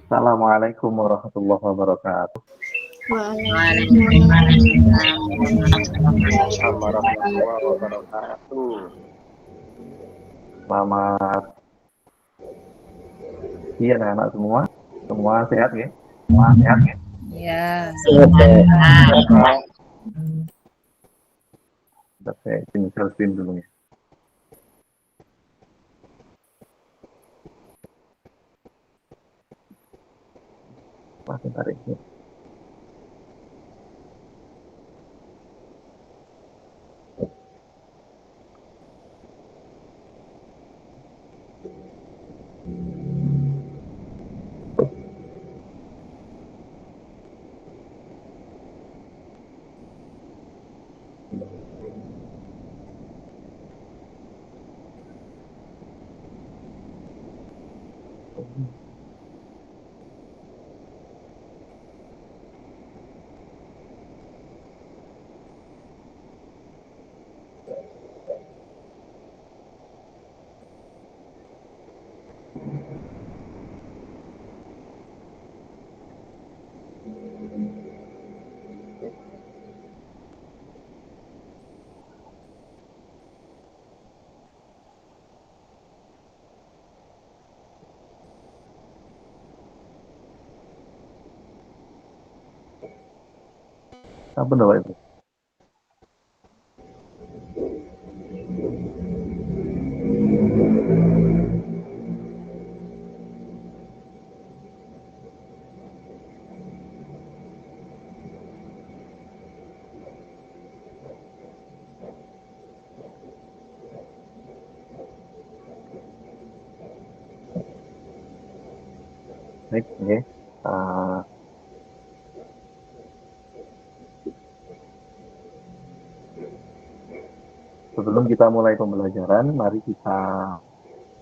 Assalamualaikum warahmatullahi wabarakatuh. Waalaikumsalam Waalaikumsalam warahmatullahi wabarakatuh. Selamat siang anak semua. Semua sehat ya? Semua sehat ya? Ya. Saya tinggal screen dulu ya. Masih tarik ya. Apa Bapak Ibu? Baik, ya. Sebelum kita mulai pembelajaran, mari kita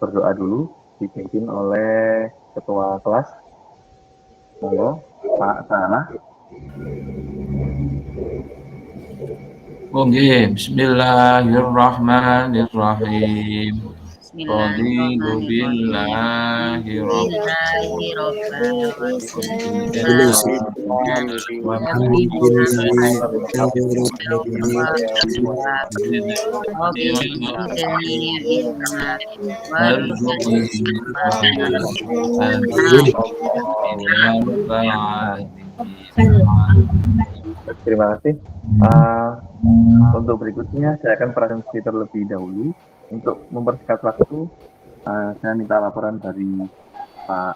berdoa dulu, dipimpin oleh Ketua Kelas. Monggo, Pak Salah. Oke, Bismillahirrahmanirrahim. Raditu billahi Terima kasih. Untuk berikutnya saya akan presentasi terlebih dahulu. Untuk mempersingkat waktu, saya minta laporan dari Pak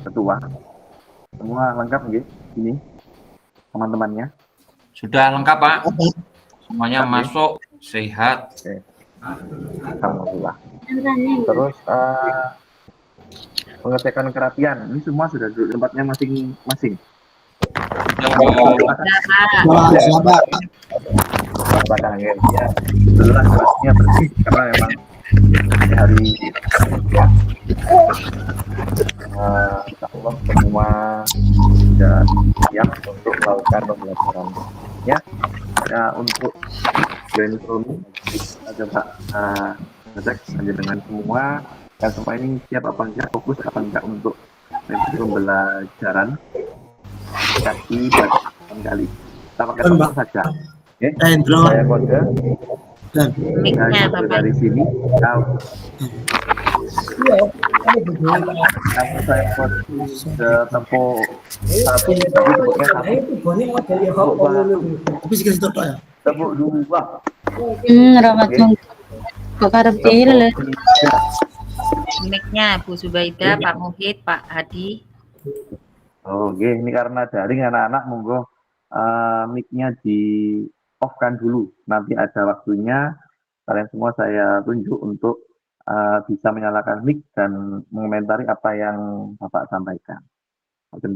Ketua. Semua lengkap nggih? Ini teman-temannya. Sudah lengkap, Pak. Semuanya masuk, sehat. Oke. Alhamdulillah. Terus pengecekan kerapian. Ini semua sudah duduk tempatnya masing-masing. Silakan ya. Itulah kelasnya bersih karena memang hari ya. Insya Allah semua sudah siap untuk melakukan pembelajaran. Ya, untuk brainstorming ada Pak ngecek aja dengan semua dan semua ini siap apa enggak, fokus apa enggak untuk pembelajaran kasih pada kali. Kita pakai tombol saja. Oke, saya kode. Saya kode dari sini. Kamu saya kode tempo satu, tepuk dua. Mic-nya Bu Zubaida, Pak Muhid, Pak Hadi. Oke, ini karena daring anak-anak, monggo mic-nya di off-kan dulu. Nanti ada waktunya, kalian semua saya tunjuk untuk bisa menyalakan mic dan mengomentari apa yang Bapak sampaikan. Oke,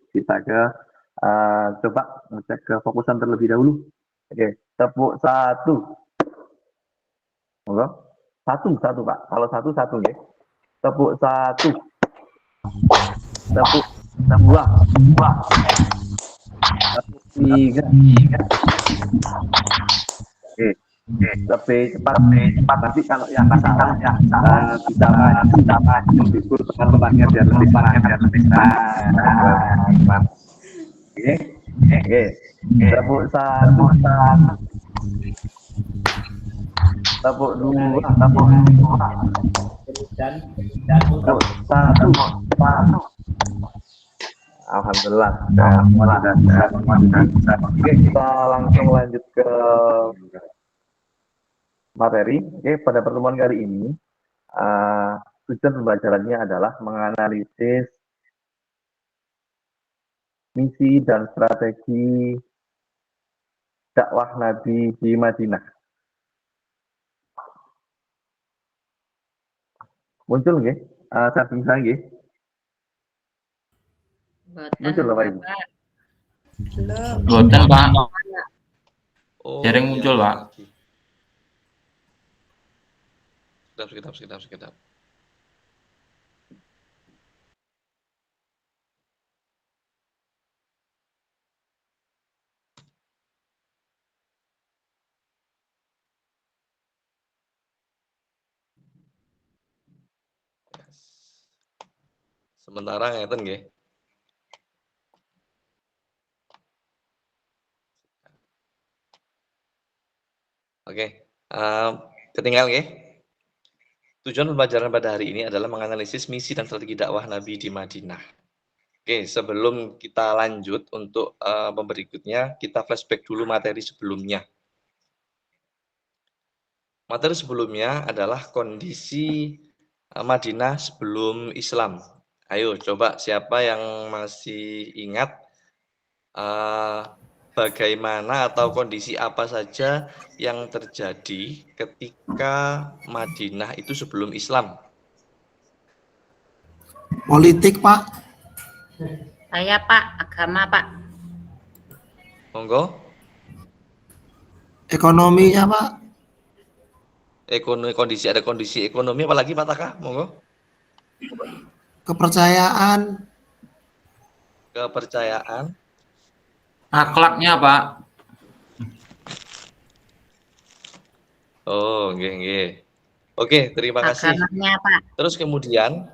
kita coba ngecek ke fokusan terlebih dahulu. Oke, tepuk satu. Monggo. Satu Pak. Kalau satu ya. Tepuk satu. Tepuk dua. Tepuk tiga. Oke, lebih cepat. Nanti kalau yang salah bisa menghibur teman-temannya biar lebih semangat. Oke, oke. Tepuk satu, tepuk dua, tepuk satu. Alhamdulillah, semua sudah bisa. Oke, kita langsung lanjut ke materi. Oke, pada pertemuan kali ini, tujuan pembelajarannya adalah menganalisis misi dan strategi dakwah Nabi di Madinah. Muncul nggih? Samping saya nggih. Muncul Pak Ibu. Boten, Pak. Jaring muncul, Pak. Sekitar. Sementara ngeten nggih. Oke, ketinggal nggih. Tujuan pembelajaran pada hari ini adalah menganalisis misi dan strategi dakwah Nabi di Madinah. Oke, sebelum kita lanjut untuk berikutnya, kita flashback dulu materi sebelumnya. Materi sebelumnya adalah kondisi Madinah sebelum Islam. Ayo, coba siapa yang masih ingat bagaimana atau kondisi apa saja yang terjadi ketika Madinah itu sebelum Islam? Politik, Pak. Saya Pak, agama Pak. Monggo. Ekonominya, Pak. Kondisi ekonomi apalagi Pak Taka? Monggo. Kepercayaan. Akhlaknya, Pak. Oh, nggih. Oke, terima kasih. Agamanya Pak. Terus kemudian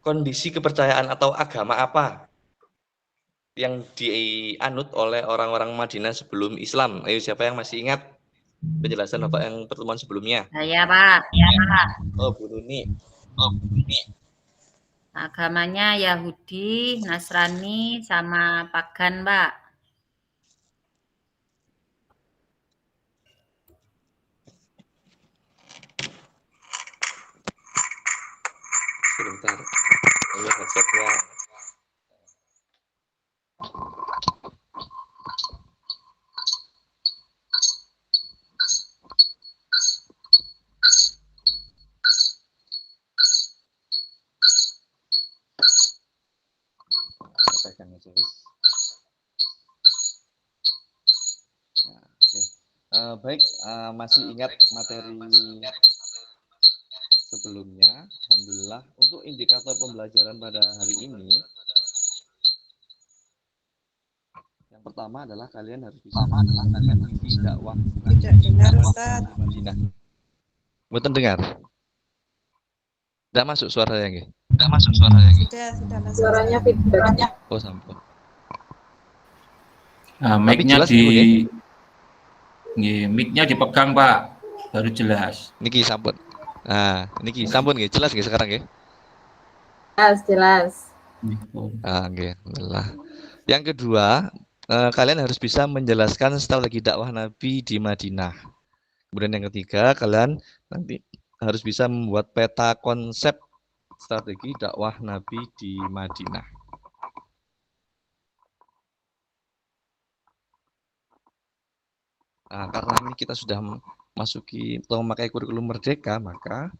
kondisi kepercayaan atau agama apa yang dianut oleh orang-orang Madinah sebelum Islam? Ayo, siapa yang masih ingat penjelasan Bapak yang pertemuan sebelumnya? Saya Pak. Oh, Bu Nuni. Agamanya Yahudi, Nasrani, sama Pagan Pak. Sebentar. Ini headsetnya. Baik, masih ingat materi sebelumnya? Alhamdulillah. Untuk indikator pembelajaran pada hari ini, yang pertama adalah kalian harus bisa mengenalkan misi dakwah Tidak dengar, Ustaz. Madinah. Mboten dengar? Tidak masuk suaranya nggih? Sudah masuk. Suaranya feedbacknya. Oh, sampun. Mic-nya jelas, Bu, mic-nya dipegang, Pak. Baru jelas. Niki sampun. Nah, niki sampun nggih, jelas nggih sekarang nggih? Jelas. Nggih, alhamdulillah. Yang kedua, kalian harus bisa menjelaskan strategi dakwah Nabi di Madinah. Kemudian yang ketiga, kalian nanti harus bisa membuat peta konsep strategi dakwah Nabi di Madinah. Karena ini kita sudah masuki atau memakai kurikulum Merdeka, maka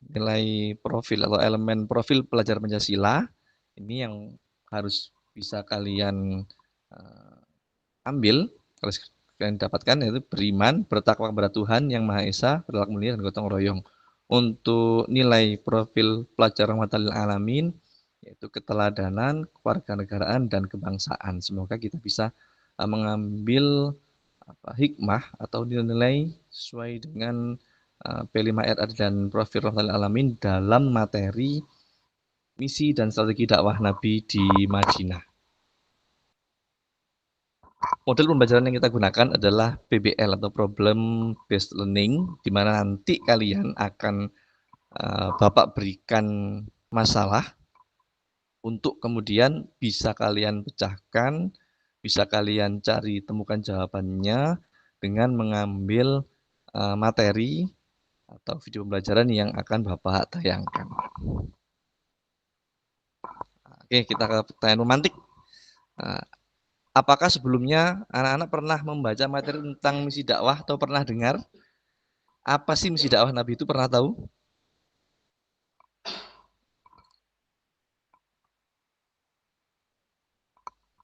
nilai profil atau elemen profil pelajar Pancasila ini yang harus bisa kalian ambil, harus kalian dapatkan, yaitu beriman, bertakwa kepada Tuhan Yang Maha Esa, berlaku mulia dan gotong royong. Untuk nilai profil pelajar rahmatan lil alamin, yaitu keteladanan, kewarganegaraan, dan kebangsaan. Semoga kita bisa mengambil hikmah atau nilai sesuai dengan P5RA dan profil Rahmatil Alamin dalam materi misi dan strategi dakwah Nabi di Madinah. Model pembelajaran yang kita gunakan adalah PBL atau Problem Based Learning, di mana nanti kalian akan Bapak berikan masalah untuk kemudian bisa kalian pecahkan, bisa kalian cari temukan jawabannya dengan mengambil materi atau video pembelajaran yang akan Bapak tayangkan. Oke, kita ke pertanyaan romantik. Apakah sebelumnya anak-anak pernah membaca materi tentang misi dakwah atau pernah dengar? Apa sih misi dakwah Nabi itu, pernah tahu?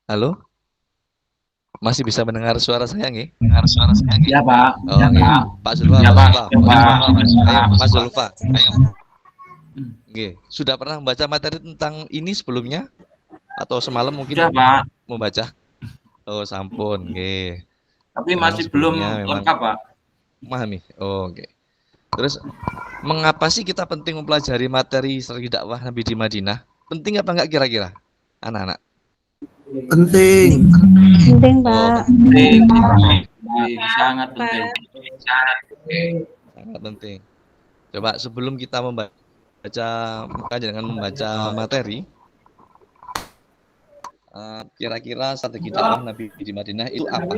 Halo? Masih bisa mendengar suara saya nggih? Ya Pak. Oh, Ya nggih. Pak. Pak Zulfa, Ya, Pak Pak. Zulfa. Ya, Pak. Ayo, Mas Zulfa. Ayo. Hmm. Nggih, sudah pernah membaca materi tentang ini sebelumnya? Atau semalam mungkin Sudah Pak. membaca? Oh, sampun, nggih. Tapi Memang masih belum sebelumnya memang lengkap Pak. memahami. Oh, oke. Terus mengapa sih kita penting mempelajari materi strategi dakwah Nabi di Madinah? Penting apa enggak kira-kira, anak-anak? penting. Penting, Oh, Pak. Penting, sangat penting. sangat penting. Coba sebelum kita membaca, maka jangan membaca materi. Kira-kira strategi dakwah Nabi di Madinah itu apa?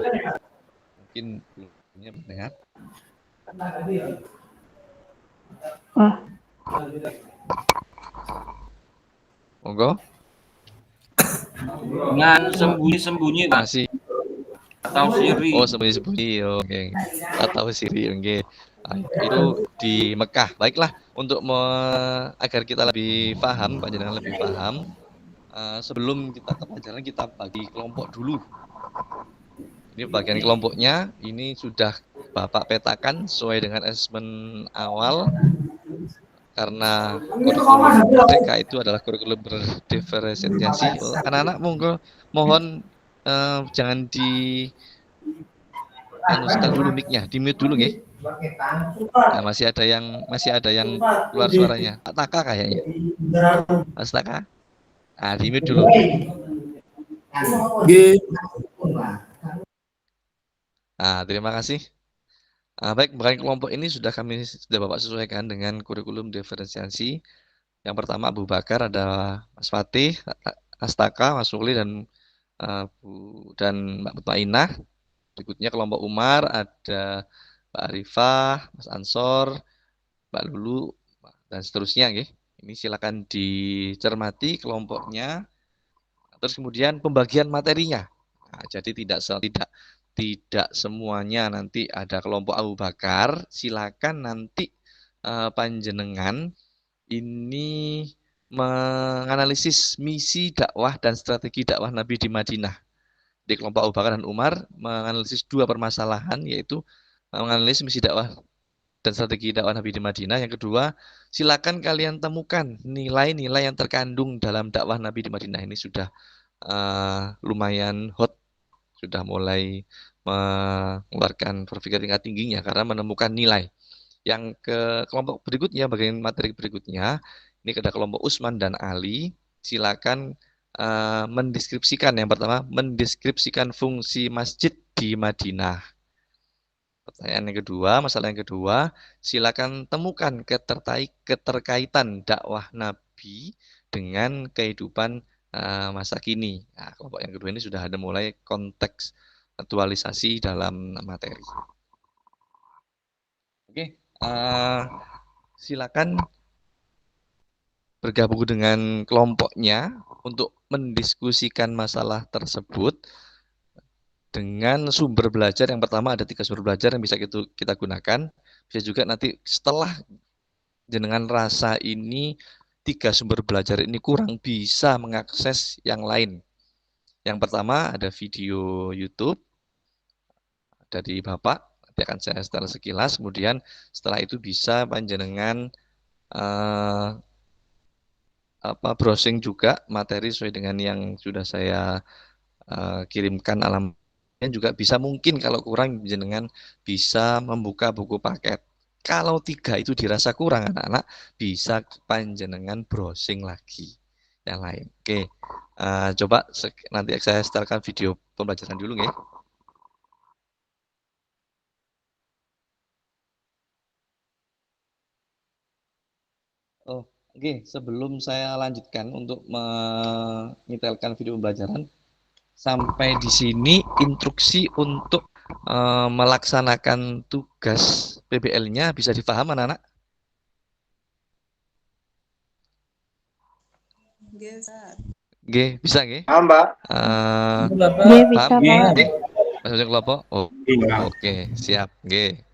Mungkin belumnya mendengar. Monggo. Dengan sembunyi-sembunyi Pak. Masih. Atau siri. Oh, sembunyi-sembunyi. Oke. Atau siri, oke. Itu di Mekah. Baiklah, untuk agar kita lebih paham, panjenengan lebih paham, sebelum kita ke pelajaran kita bagi kelompok dulu. Ini bagian kelompoknya, ini sudah Bapak petakan sesuai dengan asesmen awal. Karena kurikulum mereka itu adalah kurikulum berdiferensiasi. Anak-anak mohon jangan setel dulu mic-nya, di-mute dulu nggih. Nah, masih ada yang keluar suaranya. Pak Taka kayaknya. Mas Taka. Di-mute dulu. Nggih. Terima kasih. Baik, bagian kelompok ini sudah Bapak sesuaikan dengan kurikulum diferensiasi. Yang pertama Abu Bakar, ada Mas Fatih, Mas Taka, Mas Suli, dan Mbak Mutmainah. Berikutnya kelompok Umar, ada Mbak Arifah, Mas Ansor, Mbak Lulu, dan seterusnya. Ini silakan dicermati kelompoknya. Terus kemudian pembagian materinya. Jadi tidak semuanya nanti ada kelompok Abu Bakar. Silakan nanti panjenengan ini menganalisis misi dakwah dan strategi dakwah Nabi di Madinah. Di kelompok Abu Bakar dan Umar menganalisis dua permasalahan, yaitu menganalisis misi dakwah dan strategi dakwah Nabi di Madinah. Yang kedua, silakan kalian temukan nilai-nilai yang terkandung dalam dakwah Nabi di Madinah. Ini sudah lumayan hot, sudah mulai mengeluarkan berpikir tingkat tingginya karena menemukan nilai. Yang ke kelompok berikutnya, bagian materi berikutnya, ini ada kelompok Usman dan Ali. Silakan mendeskripsikan, yang pertama, mendeskripsikan fungsi masjid di Madinah. Pertanyaan yang kedua, masalah yang kedua, silakan temukan keterkaitan dakwah Nabi dengan kehidupan masa kini. Nah, kelompok yang kedua ini sudah ada mulai konteks aktualisasi dalam materi. Oke, silakan bergabung dengan kelompoknya untuk mendiskusikan masalah tersebut dengan sumber belajar. Yang pertama ada 3 sumber belajar yang bisa kita gunakan. Bisa juga nanti setelah jenengan rasa ini 3 sumber belajar ini kurang, bisa mengakses yang lain. Yang pertama ada video YouTube dari Bapak, nanti akan saya setel sekilas. Kemudian setelah itu bisa panjenengan browsing juga materi sesuai dengan yang sudah saya kirimkan alamat Dan juga bisa mungkin kalau kurang jenengan bisa membuka buku paket. Kalau 3 itu dirasa kurang anak-anak, bisa panjenengan browsing lagi yang lain. Oke, coba nanti saya setelkan video pembelajaran dulu ya. Oh, oke. Sebelum saya lanjutkan untuk menyetelkan video pembelajaran, sampai di sini instruksi untuk melaksanakan tugas PBL-nya bisa dipaham anak-anak? Nggih, Ustaz. Oke, bisa nggih? Paham, Mbak? Nggih, Paham? bisa, Iya. Pak. Nggih? Masuk kelompok? Oh, Iya. oke, siap. Nggih.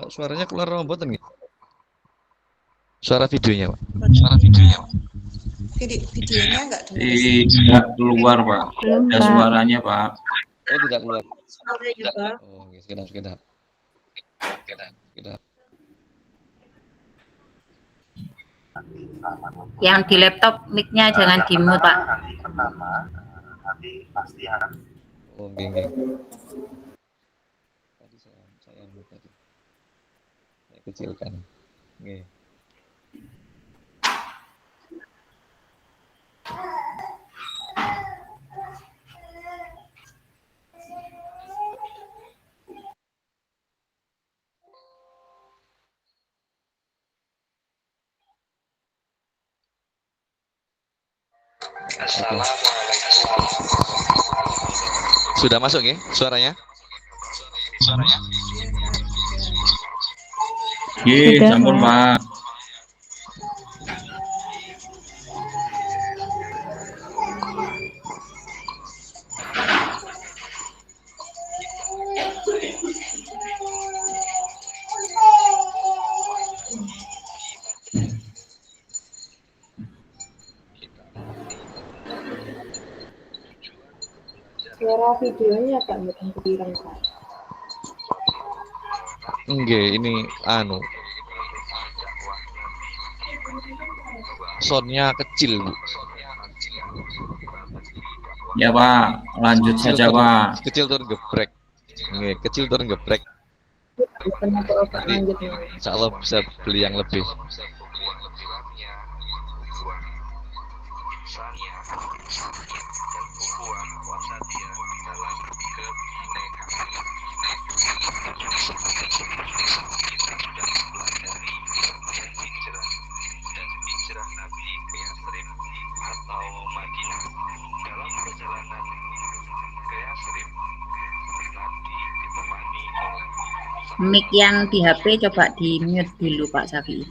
Suaranya keluar mboten nggih? Suara videonya, Pak. Videonya nggak dengar, Ustaz. Tidak keluar, Pak. Belum, Ada Pak. suaranya, Pak. Oh, tidak keluar. Suaranya, Pak. Oh, nggih, sekedap. Yang di laptop mic-nya jangan di-mute, Pak. Nanti pasti akan Oh, nggih. Tadi saya mute tadi. Saya kecilkan. Nggih. Sudah masuk ya suaranya? Iya, Sudah, sampun, Pak. Pak. Suara videonya agak menghilang, Pak. Nggih, ini soundnya kecil, Bu. Ya, Pak. Lanjut saja, Pak. Kecil turun gebrek. Nggih, kecil turun gebrek. Kenapa Bapak Nanti lanjutnya? insya Allah bisa beli yang lebih. Mic yang di HP coba di-mute dulu, Pak Safi.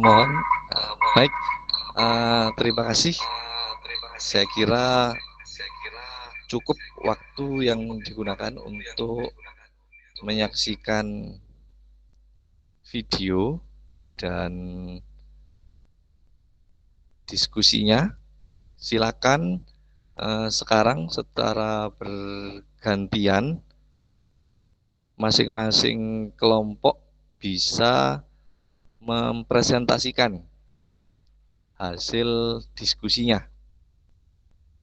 mohon baik. Terima kasih. Saya kira cukup waktu yang digunakan untuk menyaksikan video dan diskusinya. Silakan sekarang secara bergantian masing-masing kelompok bisa mempresentasikan hasil diskusinya.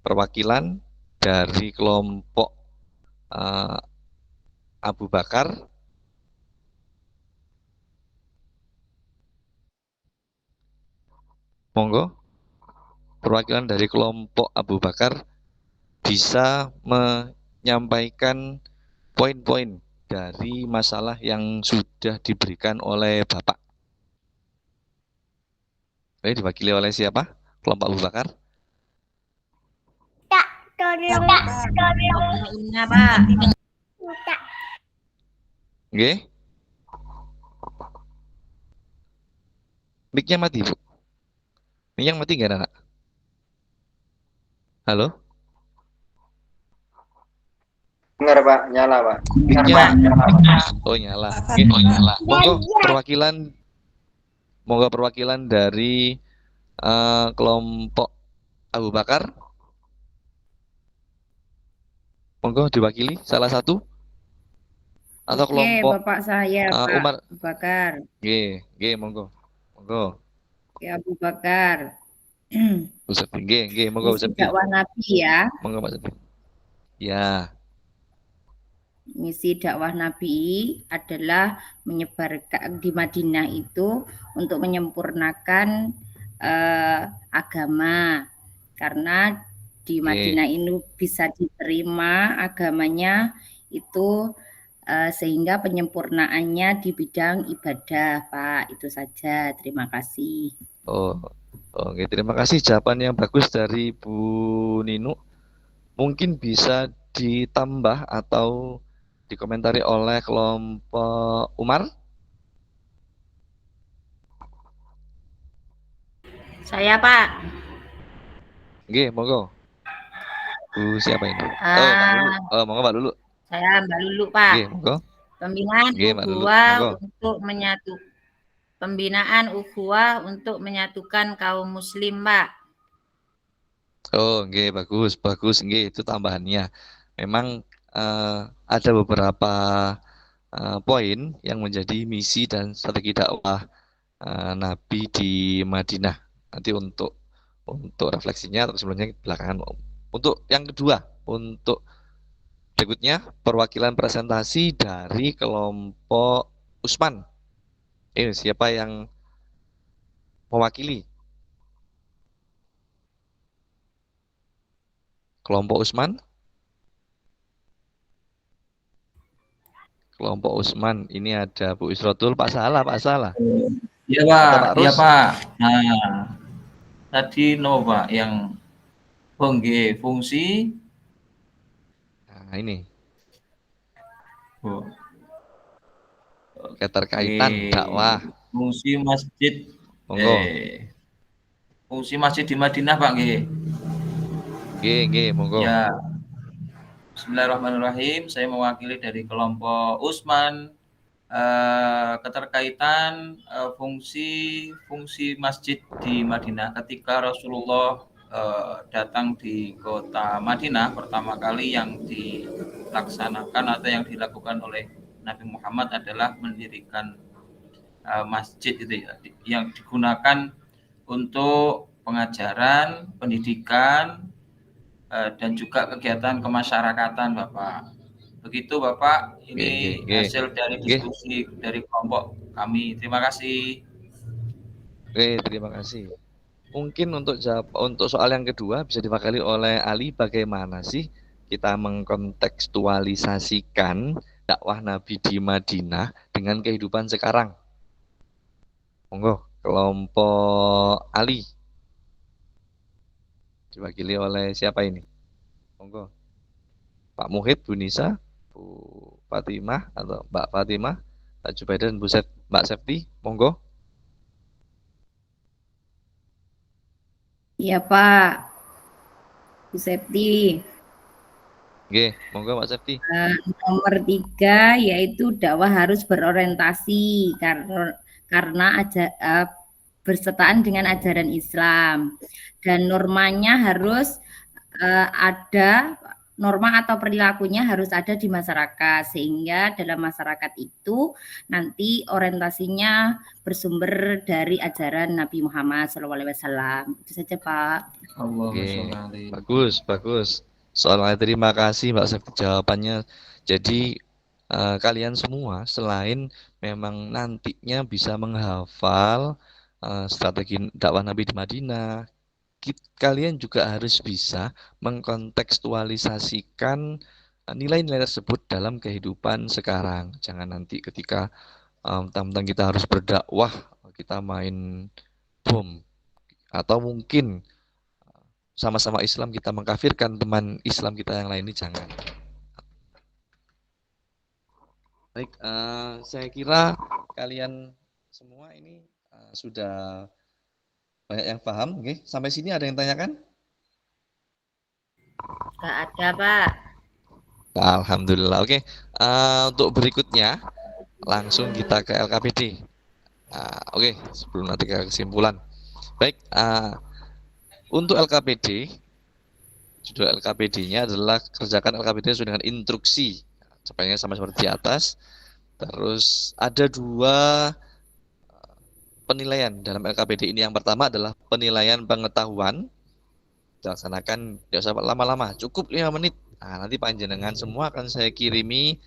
Perwakilan dari kelompok Abu Bakar, monggo. Perwakilan dari kelompok Abu Bakar bisa menyampaikan poin-poin dari masalah yang sudah diberikan oleh Bapak. Diwakili oleh siapa? Kelompok Abu Bakar? Nah, Pak. Nggih. Mic-nya mati, Bu. Mic-nya mati nggak, Nak? Halo? Dengar Pak, nyala Pak. Mic-nya Oh, nyala. Nggih, nyala. Monggo perwakilan dari kelompok Abu Bakar. Monggo diwakili salah satu atau kelompok Bapak saya, Pak Umar. Abu Bakar. Nggih, monggo. Monggo. Abu Bakar. Ustaz, nggih, monggo Ustaz. Dakwah Nabi ya. Monggo Pak Ustaz. Ya. Misi dakwah Nabi adalah menyebarkan di Madinah itu untuk menyempurnakan agama, karena di Madinah ini bisa diterima agamanya itu sehingga penyempurnaannya di bidang ibadah, Pak. Itu saja. Terima kasih. Oke, terima kasih jawaban yang bagus dari Bu Ninu. Mungkin bisa ditambah atau dikomentari oleh kelompok Umar. Saya, Pak. Nggih, monggo. Bu siapa ini? Mbak Lulu. Monggo Mbak Lulu. Saya Mbak Lulu, Pak. Nggih, monggo. Pembinaan ukhuwah untuk menyatukan kaum muslim, Pak. Nggih, bagus, nggih, itu tambahannya. Memang ada beberapa poin yang menjadi misi dan strategi dakwah Nabi di Madinah. Nanti untuk refleksinya atau sebelumnya belakangan. Untuk yang kedua, untuk berikutnya perwakilan presentasi dari kelompok Usman. Ini siapa yang mewakili? Kelompok Usman? Kelompok Usman, ini ada Bu Isrotul, Pak Salah. Iya Pak, Nah, tadi Pak yang fungsi. Nah, ini. Oh. Keterkaitan dakwah. Fungsi masjid. Monggo. Fungsi masjid di Madinah, Pak, nggih. Nggih, monggo. Ya. Bismillahirrahmanirrahim. Saya mewakili dari kelompok Usman. Keterkaitan fungsi masjid di Madinah ketika Rasulullah datang di kota Madinah pertama kali, yang dilaksanakan atau yang dilakukan oleh Nabi Muhammad adalah mendirikan masjid itu ya, yang digunakan untuk pengajaran, pendidikan, dan juga kegiatan kemasyarakatan, Bapak. Begitu Bapak, ini hasil dari diskusi dari kelompok kami. Terima kasih. Terima kasih. Mungkin untuk soal yang kedua bisa diwakili oleh Ali. Bagaimana sih kita mengkontekstualisasikan dakwah Nabi di Madinah dengan kehidupan sekarang? Monggo, kelompok Ali. Diwakili oleh siapa ini? Monggo. Pak Muhid, Bu Nisa, Bu Fatimah atau Mbak Fatimah, Pak Jubaidah dan Mbak Septi, monggo. Iya Pak, Bu Septi. Oke, monggo Pak Septi. Nomor 3 yaitu dakwah harus berorientasi karena bersertaan dengan ajaran Islam dan normanya harus ada norma atau perilakunya harus ada di masyarakat sehingga dalam masyarakat itu nanti orientasinya bersumber dari ajaran Nabi Muhammad SAW. Itu saja Pak. Oke, bagus. Soalnya terima kasih Mbak Septi jawabannya. Jadi kalian semua selain memang nantinya bisa menghafal strategi dakwah Nabi di Madinah, kalian juga harus bisa mengkontekstualisasikan nilai-nilai tersebut dalam kehidupan sekarang. Jangan nanti ketika tentang kita harus berdakwah, kita main bom atau mungkin sama-sama Islam kita mengkafirkan teman Islam kita yang lain, ini jangan. Baik, saya kira kalian semua ini sudah banyak yang paham. Oke, sampai sini ada yang tanyakan? Nggak ada, Pak. Alhamdulillah. Oke, untuk berikutnya langsung kita ke LKPD. Oke, sebelum nanti ke kesimpulan. Baik, untuk LKPD, judul LKPD-nya adalah kerjakan LKPD sesuai dengan instruksi. Sebenarnya sama seperti di atas. Terus ada 2 penilaian dalam LKPD ini. Yang pertama adalah penilaian pengetahuan. Dilaksanakan tidak usah lama-lama, cukup 5 menit. Nanti panjenengan semua akan saya kirimi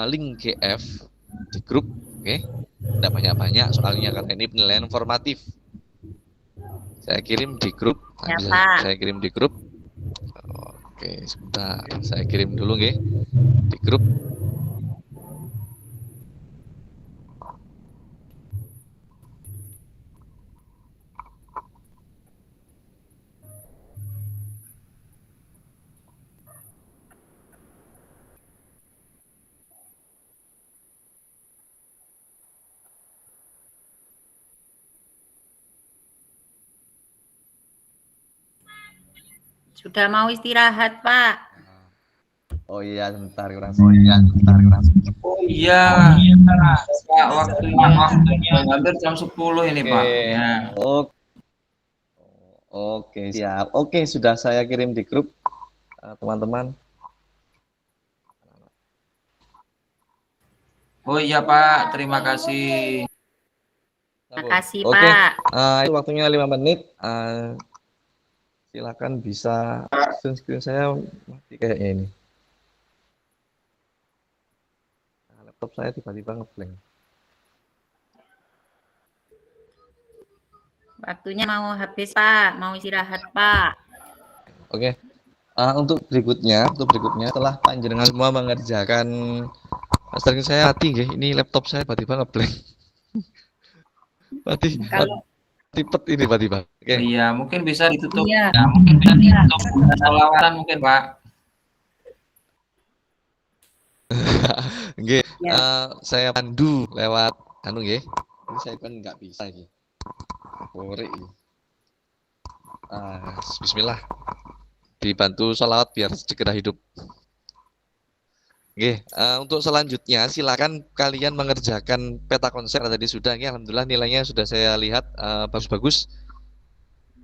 link GF di grup, oke? Tidak banyak-banyak soalnya karena ini penilaian formatif. Saya kirim di grup. Ya, Pak. Saya kirim di grup. Oke, sebentar. Saya kirim dulu nggih di grup. Sudah mau istirahat, Pak. Oh iya, sebentar kurang. Oh iya, Pak, waktunya hampir jam 10 ini, Pak. Ya. Oke, siap. Oke, sudah saya kirim di grup, teman-teman. Oh iya, Pak, terima kasih. Terima kasih, Oke, Pak. itu waktunya 5 menit. Silakan bisa screen saya mati kayaknya ini. Laptop saya tiba-tiba ngeblank. Waktunya mau habis, Pak. Mau istirahat, Pak. Oke. Untuk berikutnya setelah panjenengan semua mengerjakan strategi saya mati nggih. Ini laptop saya tiba-tiba ngeblank. Mati. Tipet ini tiba-tiba. Oke. Iya, mungkin bisa ditutup. Iya. Ya, mungkin bisa ditutup. Selawatan mungkin, Pak. Nggih. Ya. Saya pandu lewat nggih. Ini saya kan nggak bisa iki. Korek iki. Bismillah. Dibantu sholawat biar segera hidup. Oke, untuk selanjutnya silakan kalian mengerjakan peta konsep tadi sudah. Ya, alhamdulillah nilainya sudah saya lihat bagus-bagus.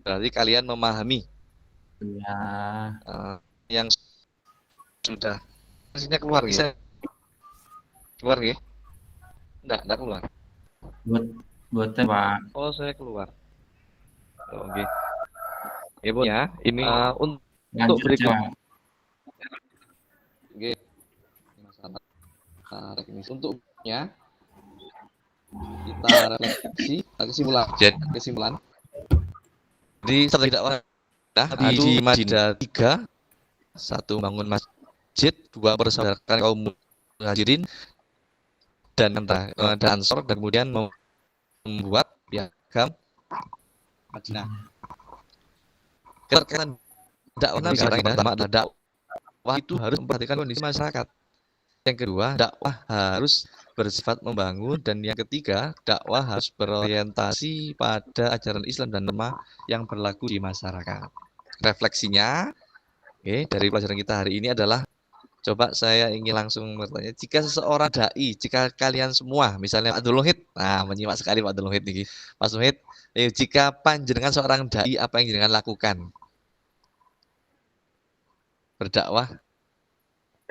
Berarti kalian memahami. Ya. Yang sudah hasilnya keluar ya. Keluar ya? Enggak keluar. Buatnya, Pak. Oh, saya keluar. Oke. Ya, Bu ya. Ini untuk berikutnya. Oke. Teknis untuknya kita refleksi kesimpulan. Jadi strategi dakwah di Madinah 3, 1 bangun masjid, 2 bersaudarakan kaum muhajirin dan Ansor, dan kemudian membuat piagam Madinah. Keterkaitan dakwah Nabi sekarang yang pertama adalah dakwah itu harus memperhatikan kondisi masyarakat. Yang kedua, dakwah harus bersifat membangun, dan yang ketiga, dakwah harus berorientasi pada ajaran Islam dan norma yang berlaku di masyarakat. Refleksinya, oke, dari pelajaran kita hari ini adalah, coba saya ingin langsung bertanya, jika seseorang dai, jika kalian semua, misalnya Pak Abdul Wahid, nah menyimak sekali Pak Abdul Wahid ini, Mas Wahid, jika panjenengan seorang dai, apa yang jenengan lakukan? Berdakwah?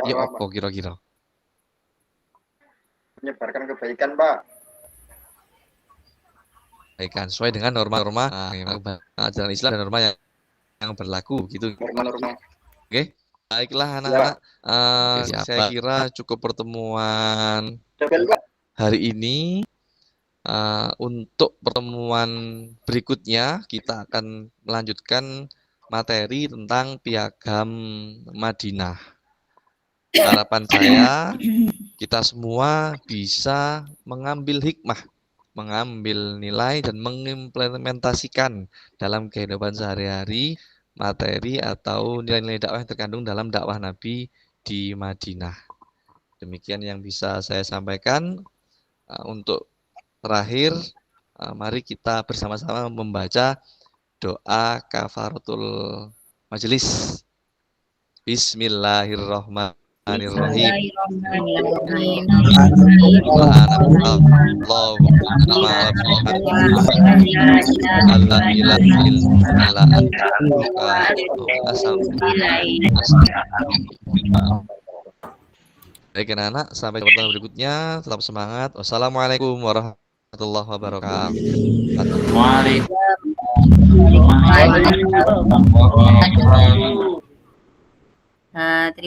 Ya Dakwah, apa kira-kira? menyebarkan kebaikan, Pak. Kebaikan sesuai dengan norma-norma ajaran Islam dan norma yang berlaku gitu. Norma-norma. Oke. Baiklah anak-anak, saya kira cukup pertemuan hari ini. Untuk pertemuan berikutnya kita akan melanjutkan materi tentang piagam Madinah. Harapan saya kita semua bisa mengambil hikmah, mengambil nilai dan mengimplementasikan dalam kehidupan sehari-hari materi atau nilai-nilai dakwah yang terkandung dalam dakwah Nabi di Madinah. Demikian yang bisa saya sampaikan. Untuk terakhir, mari kita bersama-sama membaca doa kafaratul majelis. Bismillahirrahmanirrahim. Baik anak-anak, sampai pertemuan berikutnya, tetap semangat. Wassalamualaikum warahmatullahi wabarakatuh. Waalaikumsalam. Terima